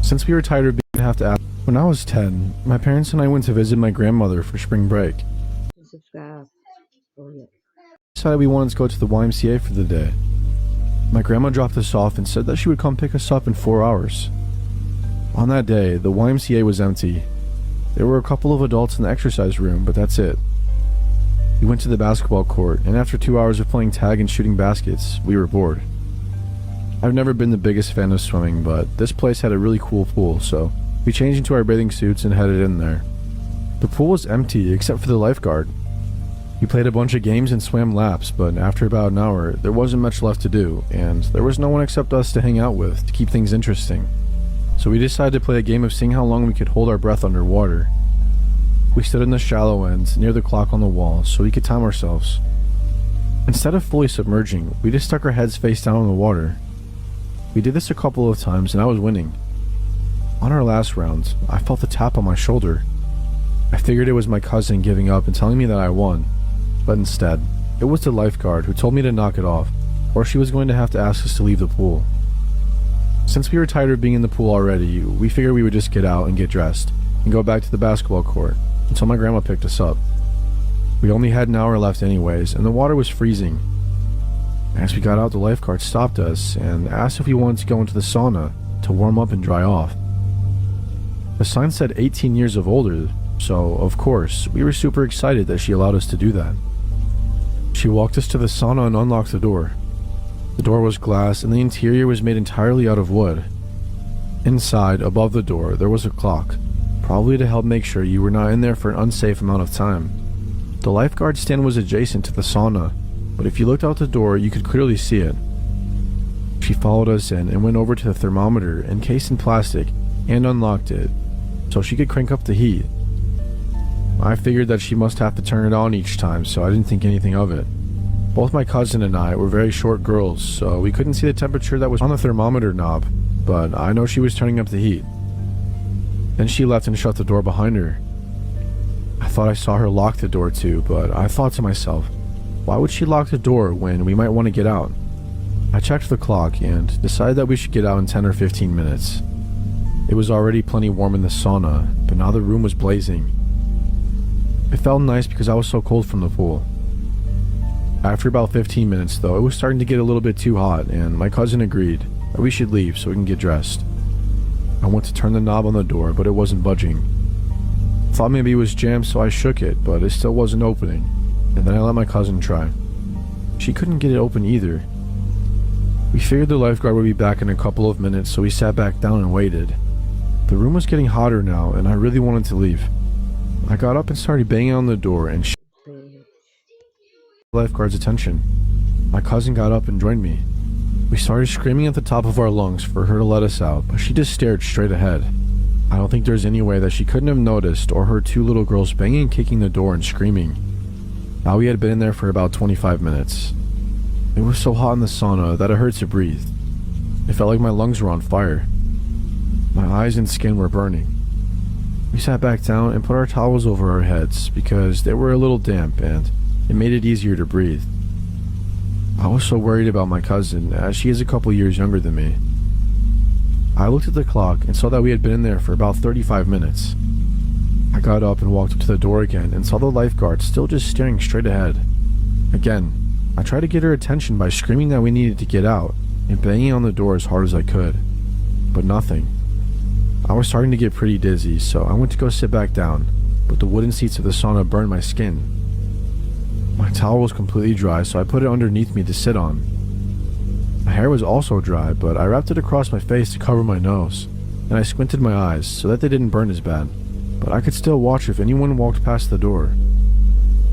Since we were tired of being have to ask, when I was 10, my parents and I went to visit my grandmother for spring break. Subscribe. Oh, yeah. We decided we wanted to go to the YMCA for the day. My grandma dropped us off and said that she would come pick us up in 4 hours. On that day, the YMCA was empty. There were a couple of adults in the exercise room, but that's it. We went to the basketball court, and after 2 hours of playing tag and shooting baskets, we were bored. I've never been the biggest fan of swimming, but this place had a really cool pool, so we changed into our bathing suits and headed in there. The pool was empty except for the lifeguard. We played a bunch of games and swam laps, but after about an hour, there wasn't much left to do, and there was no one except us to hang out with to keep things interesting. So we decided to play a game of seeing how long we could hold our breath underwater. We stood in the shallow end, near the clock on the wall, so we could time ourselves. Instead of fully submerging, we just stuck our heads face down in the water. We did this a couple of times, and I was winning. On our last round, I felt a tap on my shoulder. I figured it was my cousin giving up and telling me that I won, but instead, it was the lifeguard who told me to knock it off, or she was going to have to ask us to leave the pool. Since we were tired of being in the pool already, we figured we would just get out and get dressed, and go back to the basketball court, until my grandma picked us up. We only had an hour left anyways, and the water was freezing. As we got out, the lifeguard stopped us and asked if we wanted to go into the sauna to warm up and dry off. The sign said 18 years of older, so of course, we were super excited that she allowed us to do that. She walked us to the sauna and unlocked the door. The door was glass and the interior was made entirely out of wood. Inside, above the door, there was a clock, probably to help make sure you were not in there for an unsafe amount of time. The lifeguard stand was adjacent to the sauna, but if you looked out the door, you could clearly see it. She followed us in and went over to the thermometer encased in plastic and unlocked it, so she could crank up the heat. I figured that she must have to turn it on each time, so I didn't think anything of it. Both my cousin and I were very short girls, so we couldn't see the temperature that was on the thermometer knob, but I know she was turning up the heat. Then she left and shut the door behind her. I thought I saw her lock the door too, but I thought to myself, why would she lock the door when we might want to get out? I checked the clock and decided that we should get out in 10 or 15 minutes. It was already plenty warm in the sauna, but now the room was blazing. It felt nice because I was so cold from the pool. After about 15 minutes though, it was starting to get a little bit too hot, and my cousin agreed that we should leave so we can get dressed. I went to turn the knob on the door, but it wasn't budging. Thought maybe it was jammed, so I shook it, but it still wasn't opening, and then I let my cousin try. She couldn't get it open either. We figured the lifeguard would be back in a couple of minutes, so we sat back down and waited. The room was getting hotter now, and I really wanted to leave. I got up and started banging on the door and the lifeguard's attention. My cousin got up and joined me. We started screaming at the top of our lungs for her to let us out, but she just stared straight ahead. I don't think there's any way that she couldn't have noticed or heard two little girls banging and kicking the door and screaming. Now we had been in there for about 25 minutes. It was so hot in the sauna that it hurt to breathe. It felt like my lungs were on fire. My eyes and skin were burning. We sat back down and put our towels over our heads because they were a little damp and it made it easier to breathe. I was so worried about my cousin, as she is a couple years younger than me. I looked at the clock and saw that we had been in there for about 35 minutes. I got up and walked up to the door again and saw the lifeguard still just staring straight ahead. Again, I tried to get her attention by screaming that we needed to get out and banging on the door as hard as I could, but nothing. I was starting to get pretty dizzy, so I went to go sit back down, but the wooden seats of the sauna burned my skin. My towel was completely dry, so I put it underneath me to sit on. My hair was also dry, but I wrapped it across my face to cover my nose, and I squinted my eyes so that they didn't burn as bad, but I could still watch if anyone walked past the door.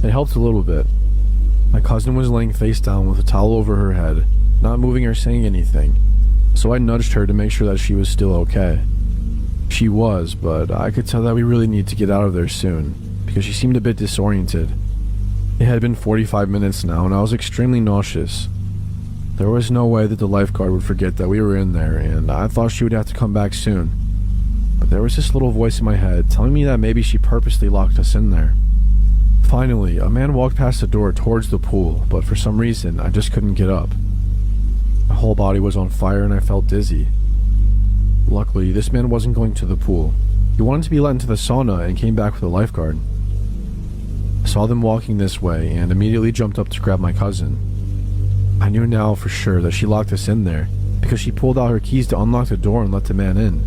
It helped a little bit. My cousin was laying face down with a towel over her head, not moving or saying anything, so I nudged her to make sure that she was still okay. She was, but I could tell that we really need to get out of there soon, because she seemed a bit disoriented. It had been 45 minutes now, and I was extremely nauseous. There was no way that the lifeguard would forget that we were in there, and I thought she would have to come back soon. But there was this little voice in my head telling me that maybe she purposely locked us in there. Finally, a man walked past the door towards the pool, but for some reason, I just couldn't get up. My whole body was on fire and I felt dizzy. Luckily, Luckily, this man wasn't going to the pool. He wanted to be let into the sauna and came back with a lifeguard. I saw them walking this way and immediately jumped up to grab my cousin. I knew now for sure that she locked us in there because she pulled out her keys to unlock the door and let the man in.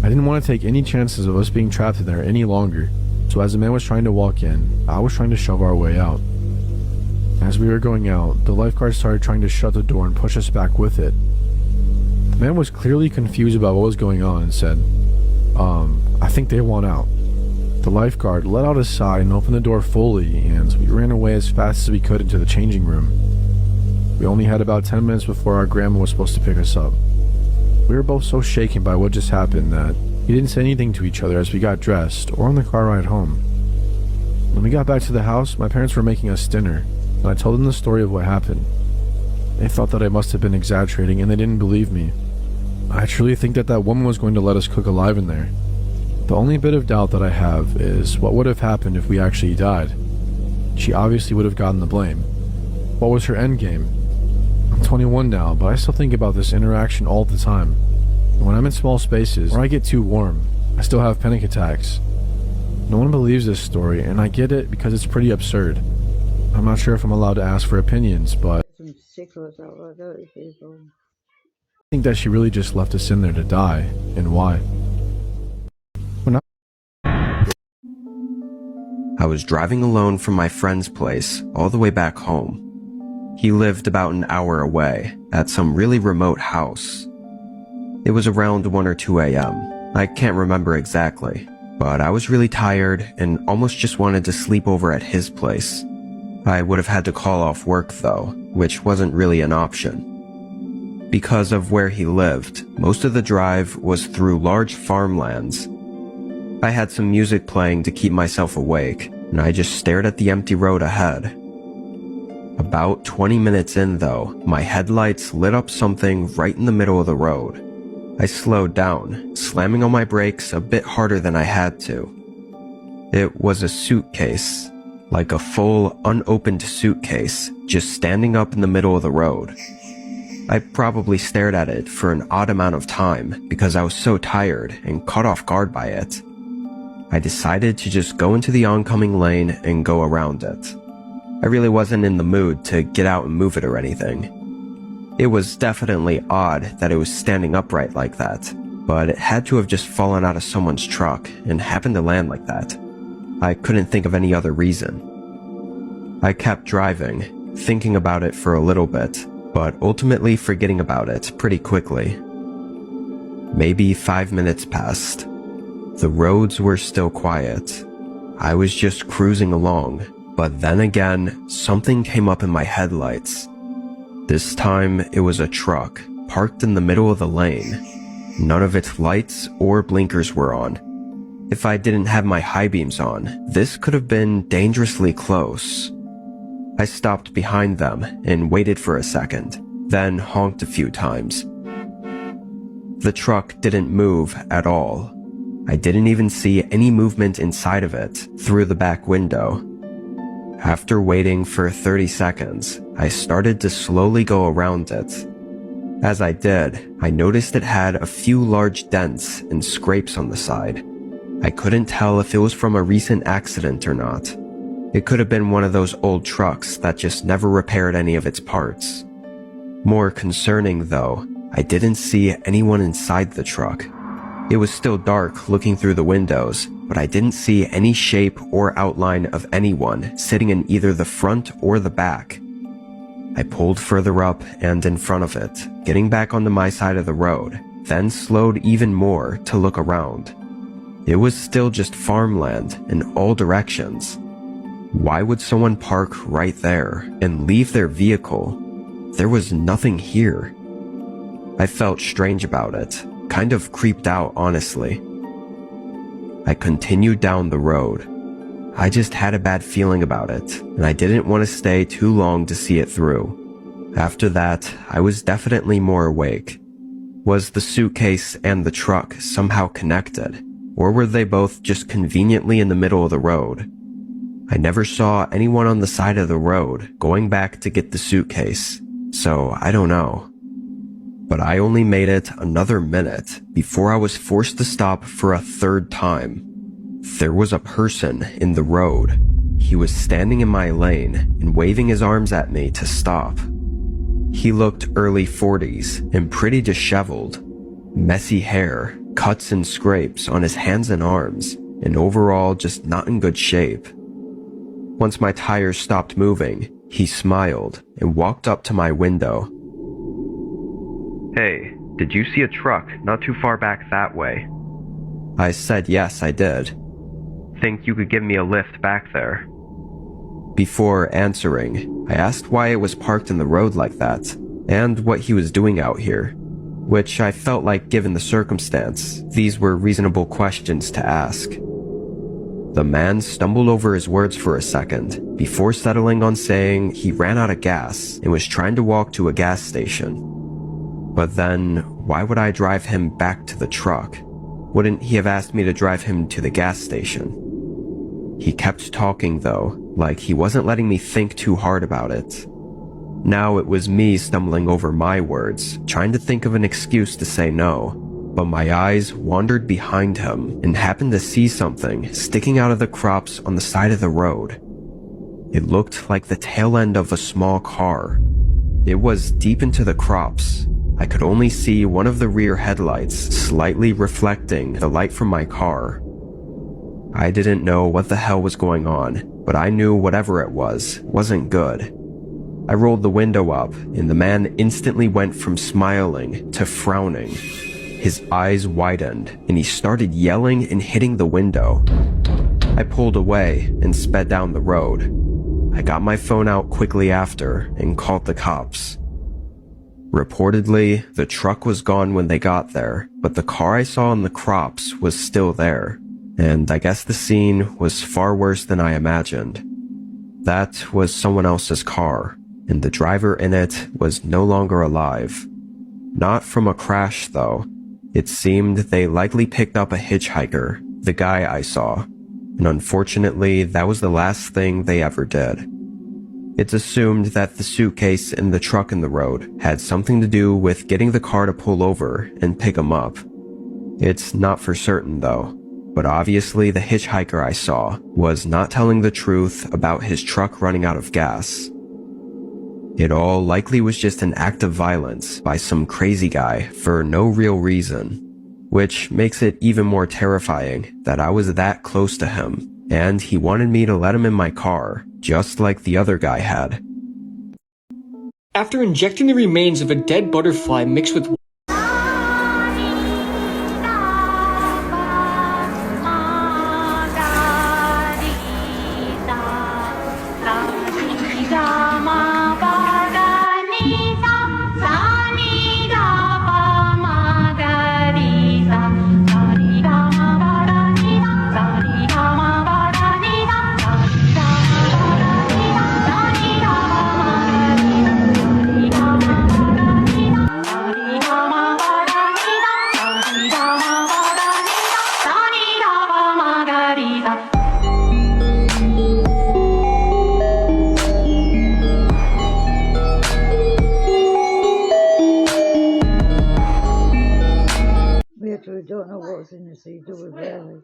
I didn't want to take any chances of us being trapped in there any longer, so as the man was trying to walk in, I was trying to shove our way out. As we were going out, the lifeguard started trying to shut the door and push us back with it. The man was clearly confused about what was going on and said, I think they want out. The lifeguard let out a sigh and opened the door fully, and we ran away as fast as we could into the changing room. We only had about 10 minutes before our grandma was supposed to pick us up. We were both so shaken by what just happened that we didn't say anything to each other as we got dressed or on the car ride home. When we got back to the house, my parents were making us dinner, and I told them the story of what happened. They thought that I must have been exaggerating, and they didn't believe me. I truly think that that woman was going to let us cook alive in there. The only bit of doubt that I have is what would have happened if we actually died. She obviously would have gotten the blame. What was her endgame? I'm 21 now, but I still think about this interaction all the time. And when I'm in small spaces, or I get too warm, I still have panic attacks. No one believes this story, and I get it because it's pretty absurd. I'm not sure if I'm allowed to ask for opinions, but Some sickos out there, those people. I think that she really just left us in there to die, and why? I was driving alone from my friend's place all the way back home. He lived about an hour away at some really remote house. It was around 1 or 2 a.m. I can't remember exactly, but I was really tired and almost just wanted to sleep over at his place. I would have had to call off work though, which wasn't really an option. Because of where he lived, most of the drive was through large farmlands. I had some music playing to keep myself awake, and I just stared at the empty road ahead. About 20 minutes in though, my headlights lit up something right in the middle of the road. I slowed down, slamming on my brakes a bit harder than I had to. It was a suitcase, like a full, unopened suitcase, just standing up in the middle of the road. I probably stared at it for an odd amount of time because I was so tired and caught off guard by it. I decided to just go into the oncoming lane and go around it. I really wasn't in the mood to get out and move it or anything. It was definitely odd that it was standing upright like that, but it had to have just fallen out of someone's truck and happened to land like that. I couldn't think of any other reason. I kept driving, thinking about it for a little bit, but ultimately forgetting about it pretty quickly. Maybe 5 minutes passed. The roads were still quiet. I was just cruising along, but then again, something came up in my headlights. This time, it was a truck, parked in the middle of the lane. None of its lights or blinkers were on. If I didn't have my high beams on, this could have been dangerously close. I stopped behind them and waited for a second, then honked a few times. The truck didn't move at all. I didn't even see any movement inside of it through the back window. After waiting for 30 seconds, I started to slowly go around it. As I did, I noticed it had a few large dents and scrapes on the side. I couldn't tell if it was from a recent accident or not. It could have been one of those old trucks that just never repaired any of its parts. More concerning though, I didn't see anyone inside the truck. It was still dark looking through the windows, but I didn't see any shape or outline of anyone sitting in either the front or the back. I pulled further up and in front of it, getting back onto my side of the road, then slowed even more to look around. It was still just farmland in all directions. Why would someone park right there and leave their vehicle? There was nothing here. I felt strange about it, kind of creeped out honestly. I continued down the road. I just had a bad feeling about it, and I didn't want to stay too long to see it through. After that, I was definitely more awake. Was the suitcase and the truck somehow connected, or were they both just conveniently in the middle of the road? I never saw anyone on the side of the road going back to get the suitcase, so I don't know. but I only made it another minute before I was forced to stop for a third time. There was a person in the road. He was standing in my lane and waving his arms at me to stop. He looked early 40s and pretty disheveled. Messy hair, cuts and scrapes on his hands and arms, and overall just not in good shape. Once my tires stopped moving, he smiled and walked up to my window. "Hey, did you see a truck not too far back that way?" I said yes, I did. "Think you could give me a lift back there?" Before answering, I asked why it was parked in the road like that, and what he was doing out here, which I felt like, given the circumstance, these were reasonable questions to ask. The man stumbled over his words for a second, before settling on saying he ran out of gas and was trying to walk to a gas station. But then, why would I drive him back to the truck? Wouldn't he have asked me to drive him to the gas station? He kept talking though, like he wasn't letting me think too hard about it. Now it was me stumbling over my words, trying to think of an excuse to say no, but my eyes wandered behind him and happened to see something sticking out of the crops on the side of the road. It looked like the tail end of a small car. It was deep into the crops. I could only see one of the rear headlights slightly reflecting the light from my car. I didn't know what the hell was going on, but I knew whatever it was wasn't good. I rolled the window up, and the man instantly went from smiling to frowning. His eyes widened, and he started yelling and hitting the window. I pulled away and sped down the road. I got my phone out quickly after and called the cops. Reportedly, the truck was gone when they got there, but the car I saw in the crops was still there, and I guess the scene was far worse than I imagined. That was someone else's car, and the driver in it was no longer alive. Not from a crash, though. It seemed they likely picked up a hitchhiker, the guy I saw, and unfortunately, that was the last thing they ever did. It's assumed that the suitcase and the truck in the road had something to do with getting the car to pull over and pick him up. It's not for certain, though, but obviously the hitchhiker I saw was not telling the truth about his truck running out of gas. It all likely was just an act of violence by some crazy guy for no real reason, which makes it even more terrifying that I was that close to him, and he wanted me to let him in my car, just like the other guy had. After injecting the remains of a dead butterfly mixed with We actually don't know what's in the sea, do we really?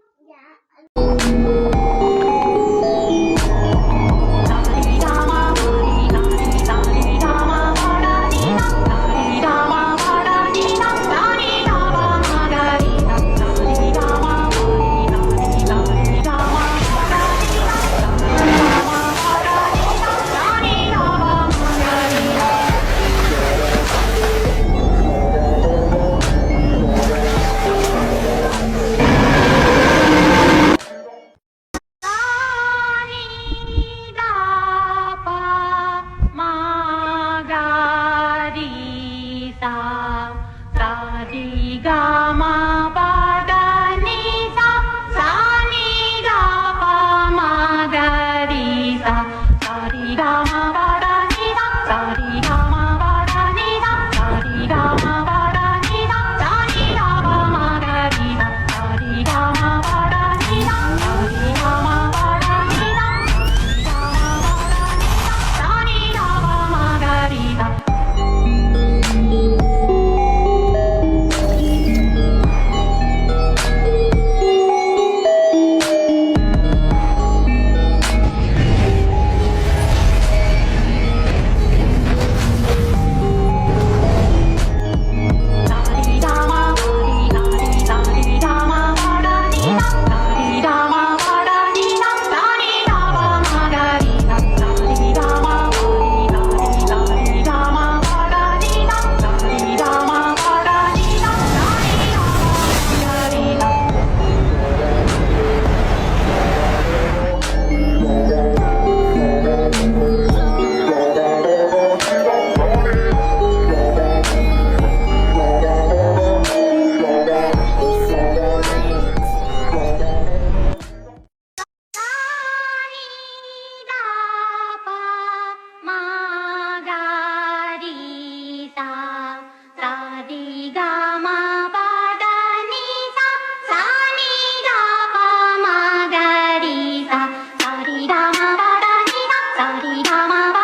Bye.